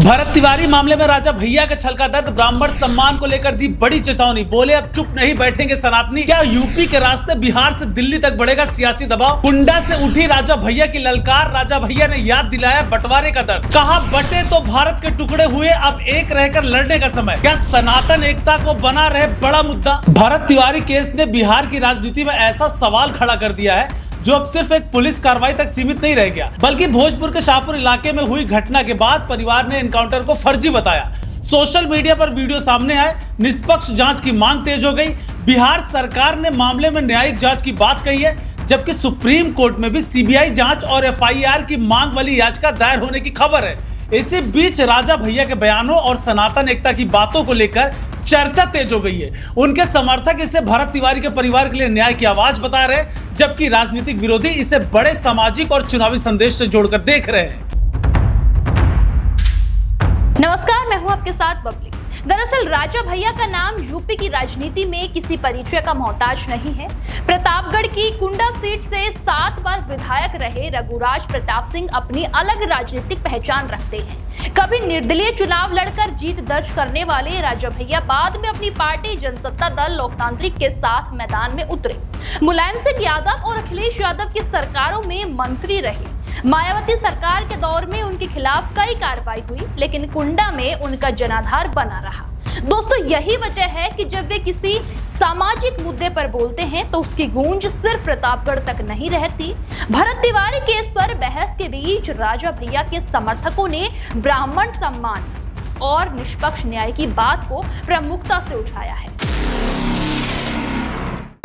भरत तिवारी मामले में राजा भैया के छलका दर्द, ब्राह्मण सम्मान को लेकर दी बड़ी चेतावनी, बोले अब चुप नहीं बैठेंगे सनातनी। क्या यूपी के रास्ते बिहार से दिल्ली तक बढ़ेगा सियासी दबाव? कुंडा से उठी राजा भैया की ललकार, राजा भैया ने याद दिलाया बंटवारे का दर्द। कहा बटे तो भारत के टुकड़े हुए, अब एक रहकर लड़ने का समय। क्या सनातन एकता को बना रहे बड़ा मुद्दा? भरत तिवारी केस ने बिहार की राजनीति में ऐसा सवाल खड़ा कर दिया है जो अब सिर्फ एक पुलिस कार्रवाई तक सीमित नहीं रह गया, बल्कि भोजपुर के शाहपुर इलाके में हुई घटना के बाद परिवार ने एनकाउंटर को फर्जी बताया। सोशल मीडिया पर वीडियो सामने आए, निष्पक्ष जांच की मांग तेज हो गई। बिहार सरकार ने मामले में न्यायिक जांच की बात कही है, जबकि सुप्रीम कोर्ट में भी सीबीआई जांच और एफआईआर की मांग वाली याचिका दायर होने की खबर है। इसी बीच राजा भैया के बयानों और सनातन एकता की बातों को लेकर चर्चा तेज हो गई है। उनके समर्थक इसे भरत तिवारी के परिवार के लिए न्याय की आवाज बता रहे हैं, जबकि राजनीतिक विरोधी इसे बड़े सामाजिक और चुनावी संदेश से जोड़कर देख रहे हैं। नमस्कार, मैं हूं आपके साथ बबली। दरअसल राजा भैया का नाम यूपी की राजनीति में किसी परिचय का मोहताज नहीं है। प्रतापगढ़ की कुंडा सीट से 7 बार विधायक रहे रघुराज प्रताप सिंह अपनी अलग राजनीतिक पहचान रखते हैं। कभी निर्दलीय चुनाव लड़कर जीत दर्ज करने वाले राजा भैया बाद में अपनी पार्टी जनसत्ता दल लोकतांत्रिक के साथ मैदान में उतरे। मुलायम सिंह यादव और अखिलेश यादव की सरकारों में मंत्री रहे। मायावती सरकार के दौर में उनके खिलाफ कई कार्रवाई हुई, लेकिन कुंडा में उनका जनाधार बना रहा। दोस्तों, यही वजह है कि जब वे किसी सामाजिक मुद्दे पर बोलते हैं तो उसकी गूंज सिर्फ प्रतापगढ़ तक नहीं रहती। भरत तिवारी केस पर बहस के बीच राजा भैया के समर्थकों ने ब्राह्मण सम्मान और निष्पक्ष न्याय की बात को प्रमुखता से उठाया है।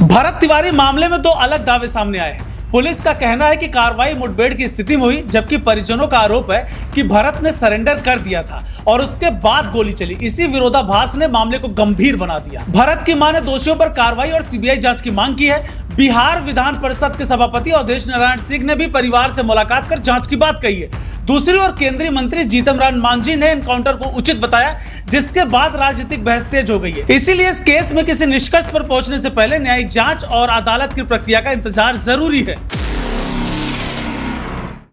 भरत तिवारी मामले में 2 अलग दावे सामने आए हैं। पुलिस का कहना है कि कार्रवाई मुठभेड़ की स्थिति में हुई, जबकि परिजनों का आरोप है कि भरत ने सरेंडर कर दिया था और उसके बाद गोली चली। इसी विरोधाभास ने मामले को गंभीर बना दिया। भरत की मां ने दोषियों पर कार्रवाई और सीबीआई जांच की मांग की है। बिहार विधान परिषद के सभापति अवधेश नारायण सिंह ने भी परिवार से मुलाकात कर जांच की बात कही है। दूसरी ओर केंद्रीय मंत्री जीतन राम मांझी ने एनकाउंटर को उचित बताया, जिसके बाद राजनीतिक बहस तेज हो गई है। इसीलिए इस केस में किसी निष्कर्ष पर पहुंचने से पहले न्यायिक जांच और अदालत की प्रक्रिया का इंतजार जरूरी है।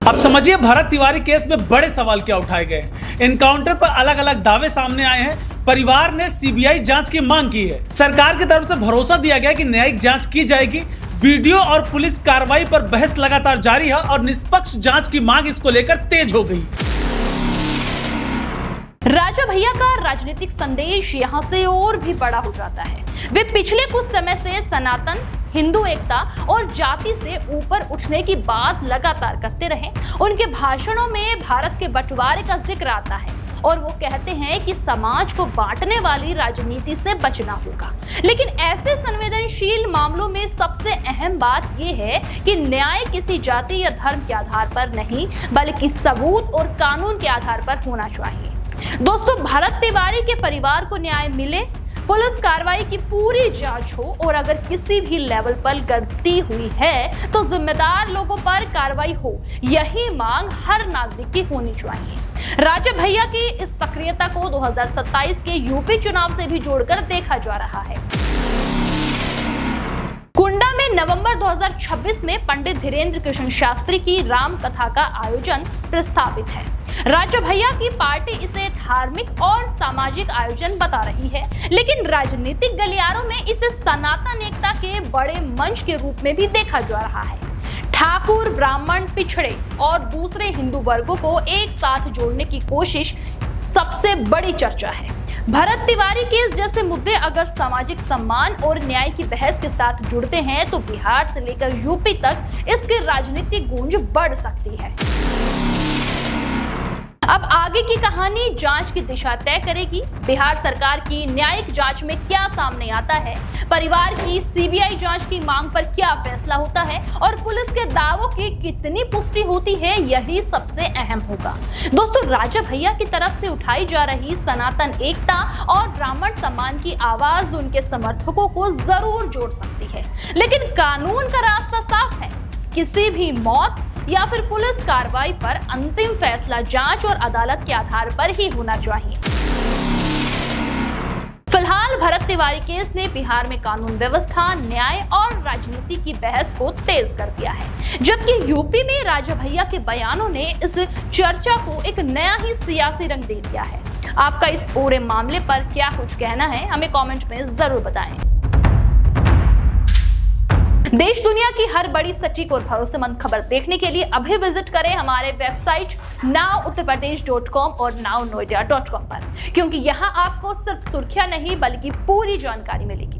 अब समझिए भरत तिवारी केस में बड़े सवाल क्या उठाए गए हैं। एनकाउंटर पर अलग अलग दावे सामने आए हैं। परिवार ने सीबीआई जांच की मांग की है। सरकार की तरफ से भरोसा दिया गया कि न्यायिक जांच की जाएगी। वीडियो और पुलिस कार्रवाई पर बहस लगातार जारी है और निष्पक्ष जांच की मांग इसको लेकर तेज हो गई। राजा भैया का राजनीतिक संदेश यहाँ से और भी बड़ा हो जाता है। वे पिछले कुछ समय से सनातन, हिंदू एकता और जाति से ऊपर उठने की बात लगातार करते रहे। उनके भाषणों में भारत के बंटवारे का जिक्र आता है और वो कहते हैं कि समाज को बांटने वाली राजनीति से बचना होगा। लेकिन ऐसे संवेदनशील मामलों में सबसे अहम बात यह है कि न्याय किसी जाति या धर्म के आधार पर नहीं, बल्कि सबूत और कानून के आधार पर होना चाहिए। दोस्तों, भरत तिवारी के परिवार को न्याय मिले, पुलिस कार्रवाई की पूरी जांच हो और अगर किसी भी लेवल पर गलती हुई है तो जिम्मेदार लोगों पर कार्रवाई हो, यही मांग हर नागरिक की होनी चाहिए। राजा भैया की इस सक्रियता को 2027 के यूपी चुनाव से भी जोड़कर देखा जा रहा है। कुंडा में नवंबर 2026 में पंडित धीरेन्द्र कृष्ण शास्त्री की राम कथा का आयोजन प्रस्तावित है। राजा भैया की पार्टी इसे धार्मिक और सामाजिक आयोजन बता रही है, लेकिन राजनीतिक गलियारों में इसे सनातन एकता के बड़े मंच के रूप में भी देखा जा रहा है। ठाकुर, ब्राह्मण, पिछड़े और दूसरे हिंदू वर्गों को एक साथ जोड़ने की कोशिश सबसे बड़ी चर्चा है। भरत तिवारी केस जैसे मुद्दे अगर सामाजिक सम्मान और न्याय की बहस के साथ जुड़ते हैं तो बिहार से लेकर यूपी तक इसकी राजनीतिक गूंज बढ़ सकती है। अब आगे की कहानी जांच की दिशा तय करेगी। बिहार सरकार की न्यायिक जांच में क्या सामने आता है, परिवार की सीबीआई जांच की मांग पर क्या फैसला होता है और पुलिस के दावों की कितनी पुष्टि होती है, यही सबसे अहम होगा। दोस्तों, राजा भैया की तरफ से उठाई जा रही सनातन एकता और ब्राह्मण सम्मान की आवाज उनके समर्थकों को जरूर जोड़ सकती है, लेकिन कानून का रास्ता साफ है। किसी भी मौत या फिर पुलिस कार्रवाई पर अंतिम फैसला जांच और अदालत के आधार पर ही होना चाहिए। फिलहाल भरत तिवारी केस ने बिहार में कानून व्यवस्था, न्याय और राजनीति की बहस को तेज कर दिया है, जबकि यूपी में राजा भैया के बयानों ने इस चर्चा को एक नया ही सियासी रंग दे दिया है। आपका इस पूरे मामले पर क्या कुछ कहना है, हमें कमेंट में जरूर बताएं। देश दुनिया की हर बड़ी, सटीक और भरोसेमंद खबर देखने के लिए अभी विजिट करें हमारे वेबसाइट nowuttarpradesh.com और nownoida.com पर, क्योंकि यहां आपको सिर्फ सुर्खियां नहीं बल्कि पूरी जानकारी मिलेगी।